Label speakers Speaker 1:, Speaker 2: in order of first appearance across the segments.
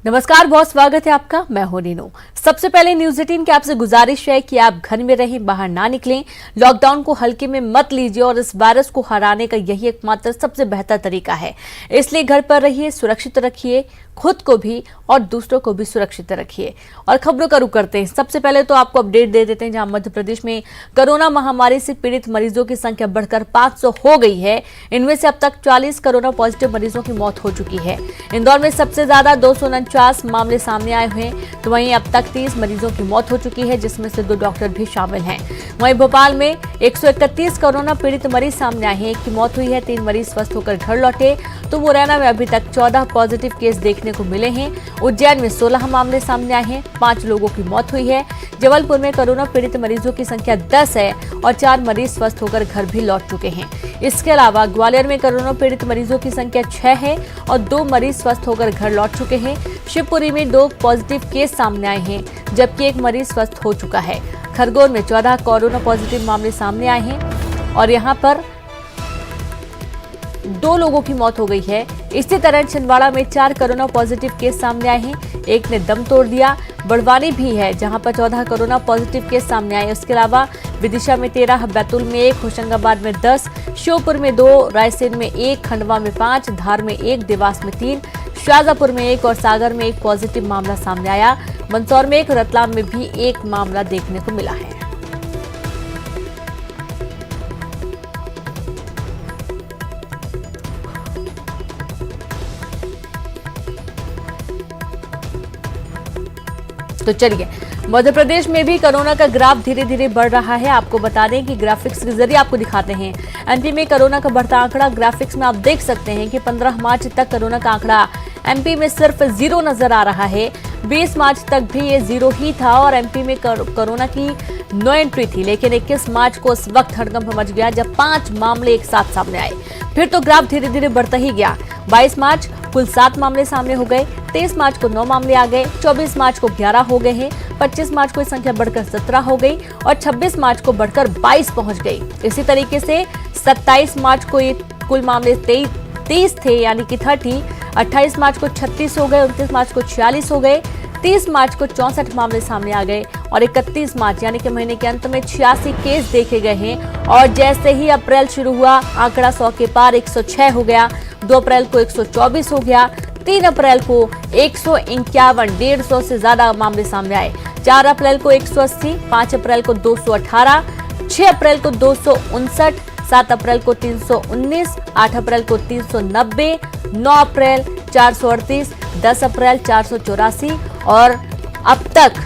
Speaker 1: नमस्कार, बहुत स्वागत है आपका। मैं हूं नीनू। सबसे पहले न्यूज 18 की आपसे गुजारिश है कि आप घर में रहें, बाहर ना निकलें, लॉकडाउन को हल्के में मत लीजिए और इस वायरस को हराने का यही एकमात्र सबसे बेहतर तरीका है। इसलिए घर पर रहिए, सुरक्षित रखिए खुद को भी और दूसरों को भी सुरक्षित रखिए। और खबरों का रुख करते हैं। सबसे पहले तो आपको अपडेट दे देते हैं, जहां मध्य प्रदेश में कोरोना महामारी से पीड़ित मरीजों की संख्या बढ़कर 500 हो गई है। इनमें से अब तक 40 कोरोना पॉजिटिव मरीजों की मौत हो चुकी है। इंदौर में सबसे ज्यादा 249 मामले सामने आए हुए हैं, तो वहीं अब तक 30 मरीजों की मौत हो चुकी है, जिसमें से 2 डॉक्टर भी शामिल हैं। वहीं भोपाल में 131 कोरोना पीड़ित मरीज सामने आए हैं, एक की मौत हुई है, 3 मरीज स्वस्थ होकर घर लौटे। तो मुरैना में अभी तक 14 पॉजिटिव केस देखने को मिले हैं। उज्जैन में 16 मामले सामने आए हैं, 5 लोगों की मौत हुई है। जबलपुर में कोरोना पीड़ित मरीजों की संख्या 10 है और 4 मरीज स्वस्थ होकर घर भी लौट चुके हैं। इसके अलावा ग्वालियर में कोरोना पीड़ित मरीजों की संख्या 6 है और 2 मरीज स्वस्थ होकर घर लौट चुके हैं। शिवपुरी में 2 पॉजिटिव केस सामने आए हैं, जबकि 1 मरीज स्वस्थ हो चुका है। खरगोन में 14 कोरोना पॉजिटिव मामले सामने आए हैं और यहां पर 2 लोगों की मौत हो गई है। इसी तरह छिंदवाड़ा में 4 कोरोना पॉजिटिव केस सामने आए हैं, एक ने दम तोड़ दिया। बड़वानी भी है, जहां पर 14 कोरोना पॉजिटिव केस सामने आए। उसके अलावा विदिशा में 13, बैतूल में 1, होशंगाबाद में 10, श्योपुर में 2, रायसेन में 1, खंडवा में 5, धार में 1, देवास में 3, शाजापुर में 1 और सागर में 1 पॉजिटिव मामला सामने आया। मंदसौर में 1, रतलाम में भी 1 मामला देखने को मिला है। तो चलिए, मध्य प्रदेश में भी कोरोना का ग्राफ धीरे धीरे बढ़ रहा है। आपको बता दें कि ग्राफिक्स के जरिए आपको दिखाते हैं। एमपी में कोरोना का बढ़ता आंकड़ा ग्राफिक्स में आप देख सकते हैं कि 15 मार्च तक कोरोना का आंकड़ा एमपी में सिर्फ 0 नजर आ रहा है। 20 मार्च तक भी ये 0 ही था और एमपी में कोरोना की नो एंट्री थी। लेकिन 21 मार्च को उस वक्त हड़कंप मच गया जब 5 मामले एक साथ सामने आए। फिर तो ग्राफ धीरे धीरे बढ़ता ही गया। 22 मार्च कुल 7 मामले सामने हो गए, 23 मार्च को 9 मामले आ गए, 24 मार्च को 11 हो गए हैं, 25 मार्च को संख्या बढ़कर 17 हो गई और 26 मार्च को बढ़कर 22 पहुंच गई। इसी तरीके से 27 मार्च को ये कुल मामले 30 थे, यानी कि 30। 28 मार्च को 36 हो गए, 29 मार्च को 46 हो गए, 30 मार्च को 64 मामले सामने आ गए और 31 मार्च यानी कि महीने के अंत में 86 केस देखे गए हैं। और जैसे ही अप्रैल शुरू हुआ, आंकड़ा 100 के पार 106 हो गया। 2 अप्रैल को 124 हो गया। 3 अप्रैल को 151, 150 से ज्यादा मामले सामने आए। 4 अप्रैल को 180, 5 अप्रैल को 218, 6 अप्रैल को 259, 7 अप्रैल को 319, 8 अप्रैल को 390, 9 अप्रैल 438, 10 अप्रैल 484 और अब तक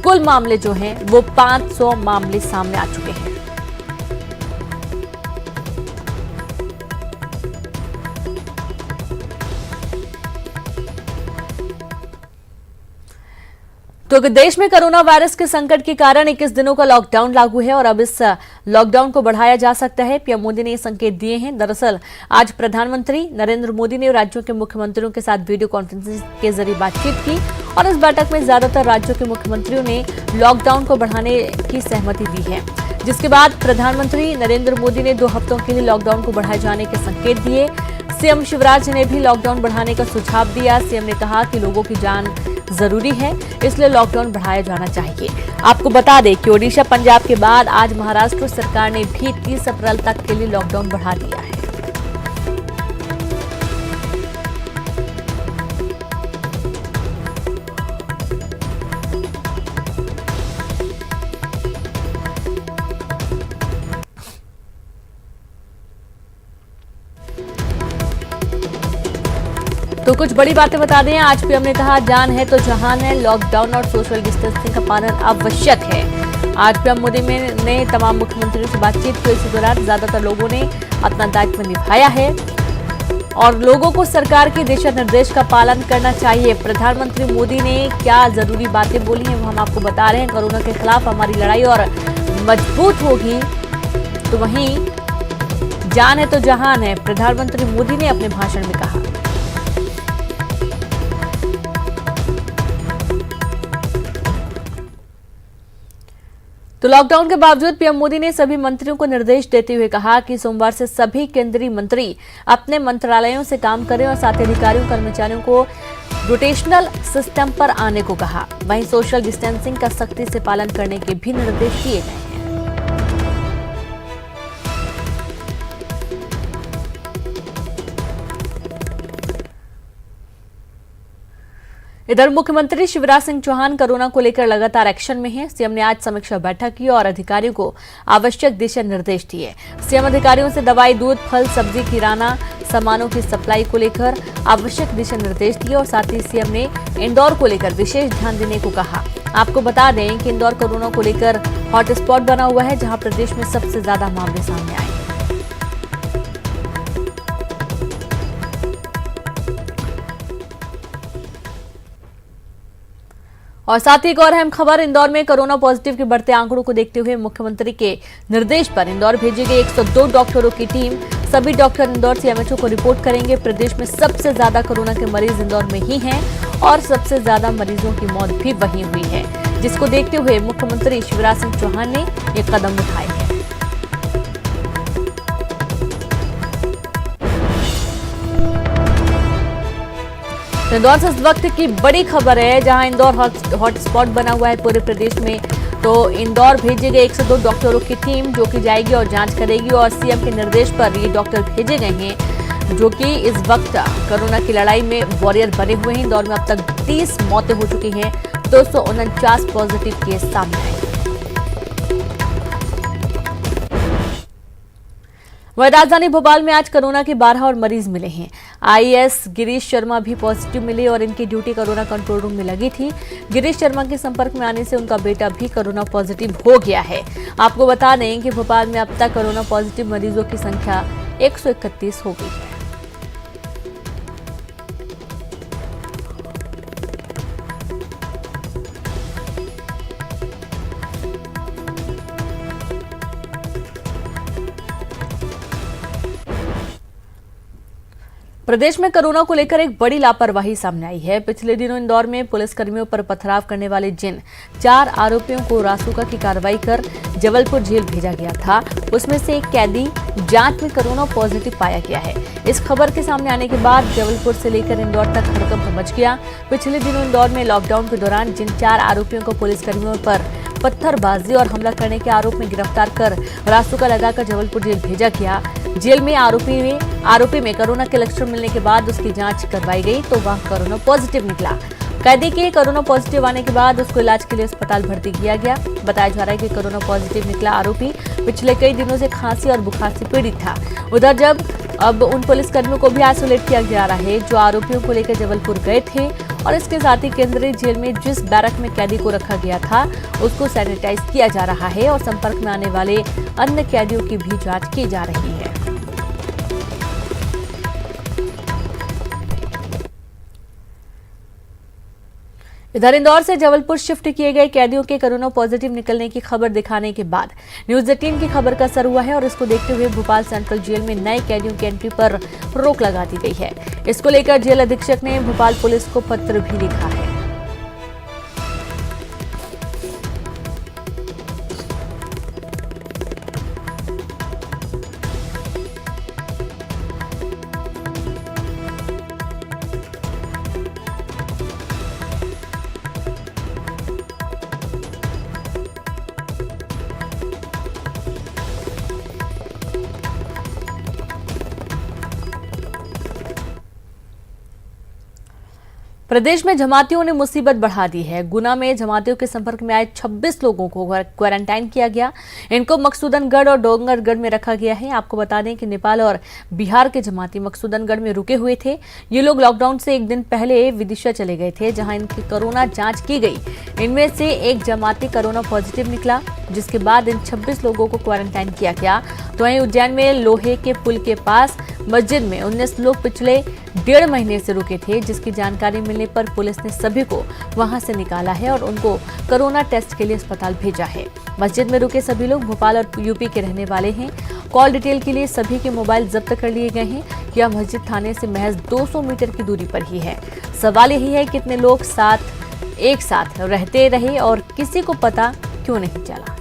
Speaker 1: कुल मामले जो हैं वो 500 मामले सामने आ चुके हैं। तो देश में कोरोना वायरस के संकट के कारण 21 दिनों का लॉकडाउन लागू है और अब इस लॉकडाउन को बढ़ाया जा सकता है। पीएम मोदी ने ये संकेत दिए हैं। दरअसल आज प्रधानमंत्री नरेंद्र मोदी ने राज्यों के मुख्यमंत्रियों के साथ वीडियो कॉन्फ्रेंसिंग के जरिए बातचीत की और इस बैठक में ज्यादातर राज्यों के मुख्यमंत्रियों ने लॉकडाउन को बढ़ाने की सहमति दी है, जिसके बाद प्रधानमंत्री नरेंद्र मोदी ने 2 हफ्तों के लिए लॉकडाउन को बढ़ाए जाने के संकेत दिए। सीएम शिवराज ने भी लॉकडाउन बढ़ाने का सुझाव दिया। सीएम ने कहा कि लोगों की जान जरूरी है, इसलिए लॉकडाउन बढ़ाया जाना चाहिए। आपको बता दें कि ओडिशा, पंजाब के बाद आज महाराष्ट्र सरकार ने भी 30 अप्रैल तक के लिए लॉकडाउन बढ़ा दिया है। तो कुछ बड़ी बातें बता दें। आज पीएम ने कहा, जान है तो जहान है, लॉकडाउन और सोशल डिस्टेंसिंग का पालन आवश्यक है। आज पीएम मोदी ने तमाम मुख्यमंत्रियों से बातचीत की। इसी दौरान ज्यादातर लोगों ने अपना दायित्व निभाया है और लोगों को सरकार के दिशा निर्देश का पालन करना चाहिए। प्रधानमंत्री मोदी ने क्या जरूरी बातें बोली हैं वो हम आपको बता रहे हैं। कोरोना के खिलाफ हमारी लड़ाई और मजबूत होगी, तो वहीं जान है तो जहान है, प्रधानमंत्री मोदी ने अपने भाषण में कहा। तो लॉकडाउन के बावजूद पीएम मोदी ने सभी मंत्रियों को निर्देश देते हुए कहा कि सोमवार से सभी केंद्रीय मंत्री अपने मंत्रालयों से काम करें और साथ ही अधिकारियों कर्मचारियों को रोटेशनल सिस्टम पर आने को कहा। वहीं सोशल डिस्टेंसिंग का सख्ती से पालन करने के भी निर्देश दिए गए हैं। इधर मुख्यमंत्री शिवराज सिंह चौहान कोरोना को लेकर लगातार एक्शन में हैं। सीएम ने आज समीक्षा बैठक की और अधिकारियों को आवश्यक दिशा निर्देश दिए। सीएम अधिकारियों से दवाई, दूध, फल, सब्जी, किराना सामानों की सप्लाई को लेकर आवश्यक दिशा निर्देश दिए और साथ ही सीएम ने इंदौर को लेकर विशेष ध्यान देने को कहा। आपको बता दें कि इंदौर कोरोना को लेकर हॉटस्पॉट बना हुआ है, जहां प्रदेश में सबसे ज्यादा मामले सामने आए। और साथ ही एक और अहम खबर, इंदौर में कोरोना पॉजिटिव के बढ़ते आंकड़ों को देखते हुए मुख्यमंत्री के निर्देश पर इंदौर भेजी गई 102 डॉक्टरों की टीम। सभी डॉक्टर इंदौर सीएमएचओ को रिपोर्ट करेंगे। प्रदेश में सबसे ज्यादा कोरोना के मरीज इंदौर में ही हैं और सबसे ज्यादा मरीजों की मौत भी वहीं हुई है, जिसको देखते हुए मुख्यमंत्री शिवराज सिंह चौहान ने ये कदम उठाए हैं। इंदौर से इस वक्त की बड़ी खबर है, जहां इंदौर हॉटस्पॉट बना हुआ है पूरे प्रदेश में। तो इंदौर भेजे गए 102 डॉक्टरों की टीम जो कि जाएगी और जांच करेगी और सीएम के निर्देश पर ये डॉक्टर भेजे गए हैं, जो कि इस वक्त कोरोना की लड़ाई में वॉरियर बने हुए हैं। इंदौर में अब तक 30 मौतें हो चुकी हैं, 249 पॉजिटिव केस सामने आए। वहीं राजधानी भोपाल में आज कोरोना के 12 और मरीज मिले हैं। आईएएस गिरीश शर्मा भी पॉजिटिव मिले और इनकी ड्यूटी कोरोना कंट्रोल रूम में लगी थी। गिरीश शर्मा के संपर्क में आने से उनका बेटा भी कोरोना पॉजिटिव हो गया है। आपको बता दें कि भोपाल में अब तक कोरोना पॉजिटिव मरीजों की संख्या 131 हो गई है। प्रदेश में कोरोना को लेकर एक बड़ी लापरवाही सामने आई है। पिछले दिनों इंदौर में पुलिसकर्मियों पर पथराव करने वाले जिन 4 आरोपियों को रासुका की कार्रवाई कर जबलपुर जेल भेजा गया था, उसमें से एक कैदी जांच में कोरोना पॉजिटिव पाया गया है। इस खबर के सामने आने के बाद जबलपुर से लेकर इंदौर तक हड़कंप मच गया। पिछले दिनों इंदौर में लॉकडाउन के दौरान जिन 4 आरोपियों को पुलिसकर्मियों पर पत्थरबाजी और हमला करने के आरोप में गिरफ्तार कर रासुका लगाकर जबलपुर जेल भेजा गया, जेल में आरोपी में कोरोना के लक्षण मिलने के बाद उसकी जांच करवाई गई तो वह कोरोना पॉजिटिव निकला। कैदी के कोरोना पॉजिटिव आने के बाद उसको इलाज के लिए अस्पताल भर्ती किया गया। बताया जा रहा है कि कोरोना पॉजिटिव निकला आरोपी पिछले कई दिनों से खांसी और बुखार से पीड़ित था। उधर अब उन पुलिसकर्मियों को भी आइसोलेट किया जा रहा है जो आरोपियों को लेकर जबलपुर गए थे और इसके साथ ही केंद्रीय जेल में जिस बैरक में कैदी को रखा गया था उसको सैनिटाइज किया जा रहा है और संपर्क में आने वाले अन्य कैदियों की भी जांच की जा रही है। इधर इंदौर से जबलपुर शिफ्ट किए गए कैदियों के कोरोना पॉजिटिव निकलने की खबर दिखाने के बाद न्यूज 18 की खबर का असर हुआ है और इसको देखते हुए भोपाल सेंट्रल जेल में नए कैदियों की एंट्री पर रोक लगा दी गई है। इसको लेकर जेल अधीक्षक ने भोपाल पुलिस को पत्र भी लिखा है। प्रदेश में जमातियों ने मुसीबत बढ़ा दी है। गुना में जमातियों के संपर्क में आए 26 लोगों को क्वारंटाइन किया गया। इनको मकसूदनगढ़ और डोंगरगढ़ में रखा गया है। आपको बता दें कि नेपाल और बिहार के जमाती मकसूदनगढ़ में रुके हुए थे। ये लोग लॉकडाउन से एक दिन पहले विदिशा चले गए थे, जहां इनकी कोरोना जांच की गई। इनमें से एक जमाती कोरोना पॉजिटिव निकला, जिसके बाद इन 26 लोगों को क्वारंटाइन किया गया। तो वहीं उज्जैन में लोहे के पुल के पास मस्जिद में 19 लोग पिछले 1.5 महीने से रुके थे, जिसकी जानकारी मिलने पर पुलिस ने सभी को वहां से निकाला है और उनको कोरोना टेस्ट के लिए अस्पताल भेजा है। मस्जिद में रुके सभी लोग भोपाल और यूपी के रहने वाले हैं। कॉल डिटेल के लिए सभी के मोबाइल जब्त कर लिए गए हैं। यह मस्जिद थाने से महज 200 मीटर की दूरी पर ही है। सवाल यही है कितने लोग एक साथ रहते रहे और किसी को पता क्यों नहीं चला।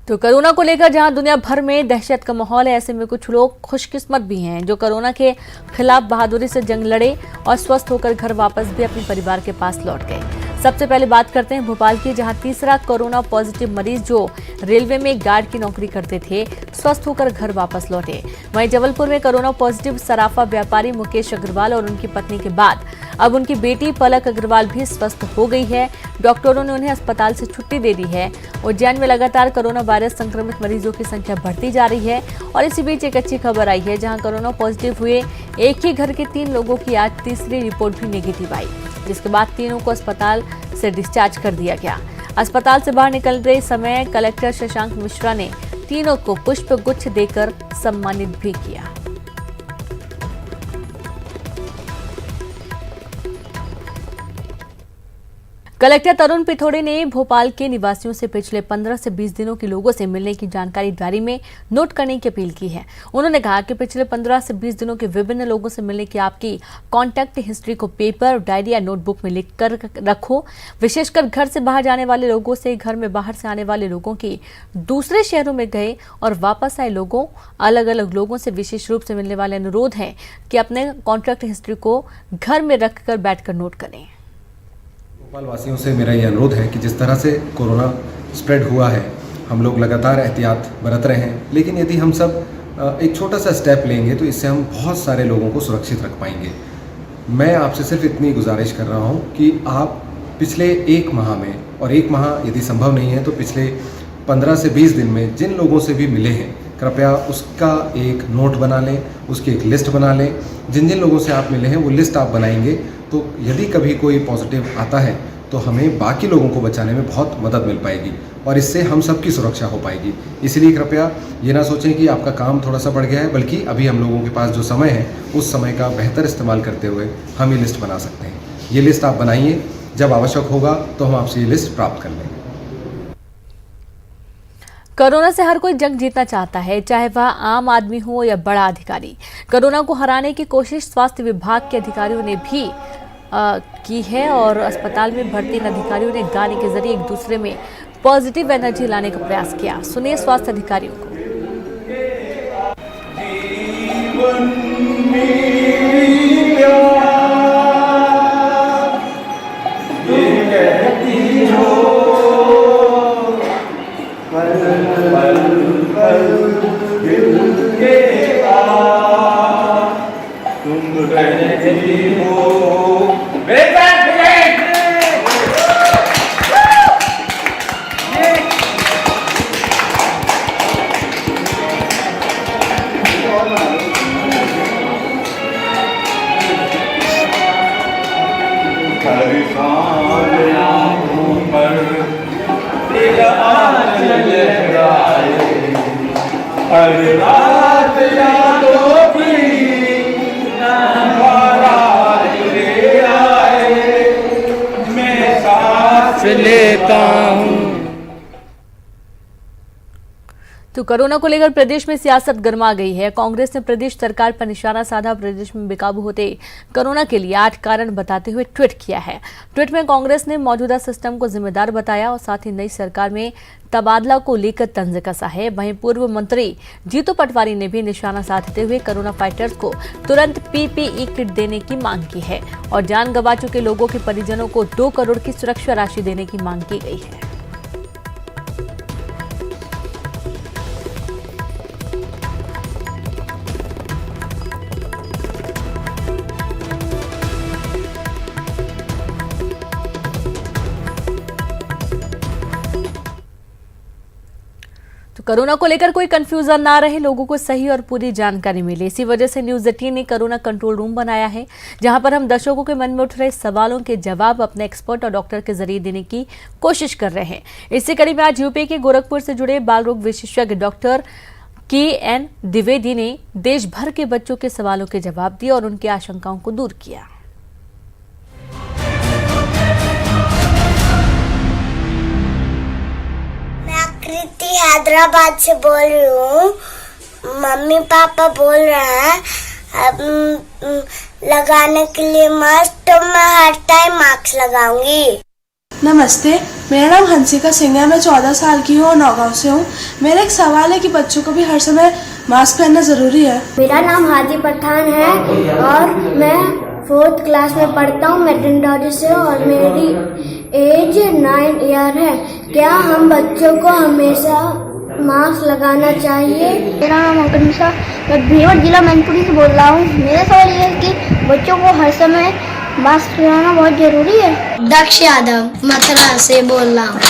Speaker 1: तो कोरोना को लेकर जहां दुनिया भर में दहशत का माहौल है, ऐसे में कुछ लोग खुशकिस्मत भी हैं जो कोरोना के खिलाफ बहादुरी से जंग लड़े और स्वस्थ होकर घर वापस भी अपने परिवार के पास लौट गए। सबसे पहले बात करते हैं भोपाल की, जहां तीसरा कोरोना पॉजिटिव मरीज जो रेलवे में गार्ड की नौकरी करते थे, स्वस्थ होकर घर वापस लौटे। वहीं जबलपुर में कोरोना पॉजिटिव सराफा व्यापारी मुकेश अग्रवाल और उनकी पत्नी के बाद अब उनकी बेटी पलक अग्रवाल भी स्वस्थ हो गई है। डॉक्टरों ने उन्हें अस्पताल से छुट्टी दे दी है। उज्जैन में लगातार कोरोना वायरस संक्रमित मरीजों की संख्या बढ़ती जा रही है और इसी बीच एक अच्छी खबर आई है, जहां कोरोना पॉजिटिव हुए एक ही घर के 3 लोगों की आज तीसरी रिपोर्ट भी नेगेटिव आई, जिसके बाद तीनों को अस्पताल से डिस्चार्ज कर दिया गया। अस्पताल से बाहर निकल रहे समय कलेक्टर शशांक मिश्रा ने तीनों को पुष्प गुच्छ देकर सम्मानित भी किया। कलेक्टर तरुण पिथोड़े ने भोपाल के निवासियों से पिछले 15 से 20 दिनों के लोगों से मिलने की जानकारी डायरी में नोट करने की अपील की है। उन्होंने कहा कि पिछले 15 से 20 दिनों के विभिन्न लोगों से मिलने की आपकी कॉन्टैक्ट हिस्ट्री को पेपर, डायरी या नोटबुक में लिख कर रखो। विशेषकर घर से बाहर जाने वाले लोगों से, घर में बाहर से आने वाले लोगों की, दूसरे शहरों में गए और वापस आए लोगों, अलग अलग लोगों से विशेष रूप से मिलने वाले अनुरोध है कि अपने कॉन्टैक्ट हिस्ट्री को घर में रखकर बैठकर नोट करें।
Speaker 2: भोपाल वासियों से मेरा ये अनुरोध है कि जिस तरह से कोरोना स्प्रेड हुआ है, हम लोग लगातार एहतियात बरत रहे हैं, लेकिन यदि हम सब एक छोटा सा स्टेप लेंगे तो इससे हम बहुत सारे लोगों को सुरक्षित रख पाएंगे। मैं आपसे सिर्फ इतनी गुजारिश कर रहा हूँ कि आप पिछले 1 माह में, और 1 माह यदि संभव नहीं है तो पिछले 15 से 20 दिन में जिन लोगों से भी मिले हैं, कृपया उसका एक नोट बना लें, उसकी एक लिस्ट बना लें। जिन जिन लोगों से आप मिले हैं वो लिस्ट आप बनाएंगे तो यदि कभी कोई पॉजिटिव आता है तो हमें बाकी लोगों को बचाने में बहुत मदद मिल पाएगी और इससे हम सबकी सुरक्षा हो पाएगी। इसलिए कृपया ये ना सोचें कि आपका काम थोड़ा सा बढ़ गया है, बल्कि अभी हम लोगों के पास जो समय है उस समय का बेहतर इस्तेमाल करते हुए हम ये लिस्ट बना सकते हैं। ये लिस्ट आप बनाइए, जब आवश्यक होगा तो हम आपसे ये लिस्ट प्राप्त कर लेंगे।
Speaker 1: कोरोना से हर कोई जंग जीतना चाहता है, चाहे वह आम आदमी हो या बड़ा अधिकारी। कोरोना को हराने की कोशिश स्वास्थ्य विभाग के अधिकारियों ने भी की है और अस्पताल में भर्ती इन अधिकारियों ने गाने के जरिए एक दूसरे में पॉजिटिव एनर्जी लाने का प्रयास किया। सुनिए स्वास्थ्य अधिकारियों को। तो कोरोना को लेकर प्रदेश में सियासत गर्मा गई है। कांग्रेस ने प्रदेश सरकार पर निशाना साधा। प्रदेश में बेकाबू होते कोरोना के लिए 8 कारण बताते हुए ट्वीट किया है। ट्वीट में कांग्रेस ने मौजूदा सिस्टम को जिम्मेदार बताया और साथ ही नई सरकार में तबादला को लेकर तंज कसा है। वहीं पूर्व मंत्री जीतू पटवारी ने भी निशाना साधते हुए कोरोना फाइटर्स को तुरंत PPE किट देने की मांग की है और जान गंवा चुके लोगों के परिजनों को 2 करोड़ की सुरक्षा राशि देने की मांग की गई है। कोरोना को लेकर कोई कंफ्यूजन ना रहे, लोगों को सही और पूरी जानकारी मिले, इसी वजह से न्यूज 18 ने कोरोना कंट्रोल रूम बनाया है, जहां पर हम दर्शकों के मन में उठ रहे सवालों के जवाब अपने एक्सपर्ट और डॉक्टर के जरिए देने की कोशिश कर रहे हैं। इसी कड़ी में आज यूपी के गोरखपुर से जुड़े बाल रोग विशेषज्ञ डॉक्टर KN द्विवेदी ने देश भर के बच्चों के सवालों के जवाब दिए और उनकी आशंकाओं को दूर किया।
Speaker 3: कृति हैदराबाद से बोल रही हूँ। मम्मी पापा बोल रहे हैं अब लगाने के लिए मास्क, तो मैं हर टाइम मास्क लगाऊंगी।
Speaker 4: नमस्ते, मेरा नाम हंसिका सिंह है। मैं 14 साल की हूँ और नौगांव से हूँ। मेरा एक सवाल है कि बच्चों को भी हर समय मास्क पहनना ज़रूरी है?
Speaker 3: मेरा नाम हादी पठान है और मैं 4th क्लास में पढ़ता हूँ मैटेंडोरी से और मेरी एज 9 ईयर है। क्या हम बच्चों को हमेशा मास्क लगाना चाहिए?
Speaker 5: मेरा नाम अंकन मिश्रा, मैं भीवर जिला मैनपुरी से बोल रहा हूँ। मेरा सवाल ये है कि बच्चों को हर समय मास्क लगाना बहुत जरूरी है।
Speaker 6: दक्ष यादव मथुरा से बोल रहा हूँ।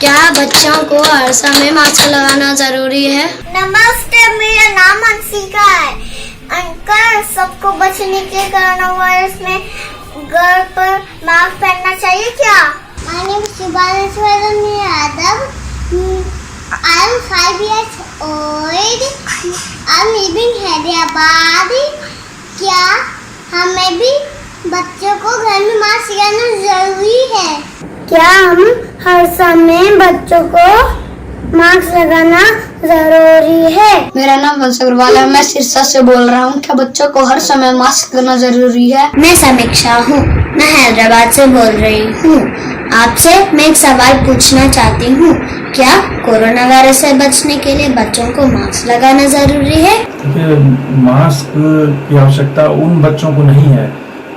Speaker 6: क्या बच्चों को हर समय मास्क लगाना जरूरी है?
Speaker 3: नमस्ते, मेरा नाम अंशिका है। अंकल, सबको बचने के कोरोना वायरस में घर पर मास्क पहनना चाहिए क्या? My name is Shubhanshu Yadav. I am 5 years old. I am living Hyderabad. क्या हमें भी बच्चों को घर में मास्क लगाना जरूरी है? क्या हम हर समय बच्चों को मास्क लगाना जरूरी है?
Speaker 6: मेरा नाम वंश अग्रवाल है, मैं सिरसा से बोल रहा हूँ। क्या बच्चों को हर समय मास्क लगाना जरूरी है?
Speaker 3: मैं समीक्षा हूँ, मैं हैदराबाद से बोल रही हूँ। आपसे मैं एक सवाल पूछना चाहती हूँ। क्या कोरोना वायरस से बचने के लिए बच्चों को मास्क लगाना जरूरी है?
Speaker 7: देखिए, मास्क की आवश्यकता उन बच्चों को नहीं है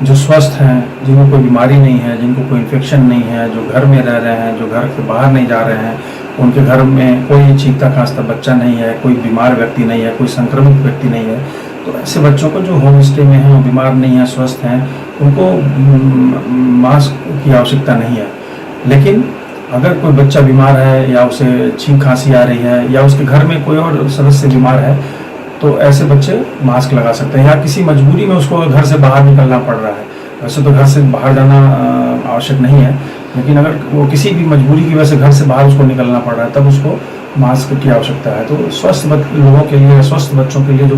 Speaker 7: जो स्वस्थ हैं, जिनको कोई बीमारी नहीं है, जिनको कोई इन्फेक्शन नहीं है, जो घर में रह रहे हैं, जो घर से बाहर नहीं जा रहे हैं, उनके घर में कोई छींकता खांसता बच्चा नहीं है, कोई बीमार व्यक्ति नहीं है, कोई संक्रमित व्यक्ति नहीं है। तो ऐसे बच्चों को जो होम स्टे में हैं, बीमार नहीं हैं, स्वस्थ हैं, उनको मास्क की आवश्यकता नहीं है। लेकिन अगर कोई बच्चा बीमार है या उसे छींक खांसी आ रही है या उसके घर में कोई और सदस्य बीमार है, तो ऐसे बच्चे मास्क लगा सकते हैं। या किसी मजबूरी में उसको घर से बाहर निकलना पड़ रहा है, वैसे तो घर से बाहर जाना आवश्यक नहीं है, लेकिन अगर वो किसी भी मजबूरी की वजह से घर से बाहर उसको निकलना पड़ रहा है, तब उसको मास्क की आवश्यकता है। तो स्वस्थ लोगों के लिए, स्वस्थ बच्चों के लिए जो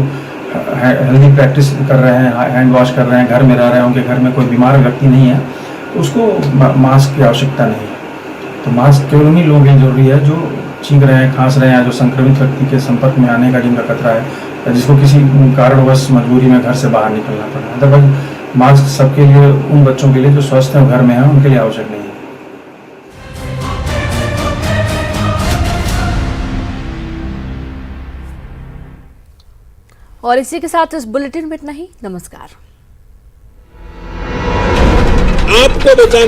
Speaker 7: हेल्दी प्रैक्टिस कर रहे हैं, हैंड वॉश कर रहे हैं, घर में रह रहे हैं, उनके घर में कोई बीमार व्यक्ति नहीं है, तो उसको मास्क की आवश्यकता नहीं है। तो मास्क केवल उन्हीं लोगों के लिए जरूरी है जो छींक रहे हैं, खांस रहे हैं, जो संक्रमित व्यक्ति के संपर्क में आने का जिनका खतरा है, या जिसको किसी कारणवश मजबूरी में घर से बाहर निकलना पड़ रहा है। अदरवाइज मास्क सबके लिए, उन बच्चों के लिए जो स्वस्थ हैं, घर में हैं, उनके लिए आवश्यक नहीं है।
Speaker 1: और इसी के साथ इस बुलेटिन में इतना ही। नमस्कार।
Speaker 8: आपको बचाने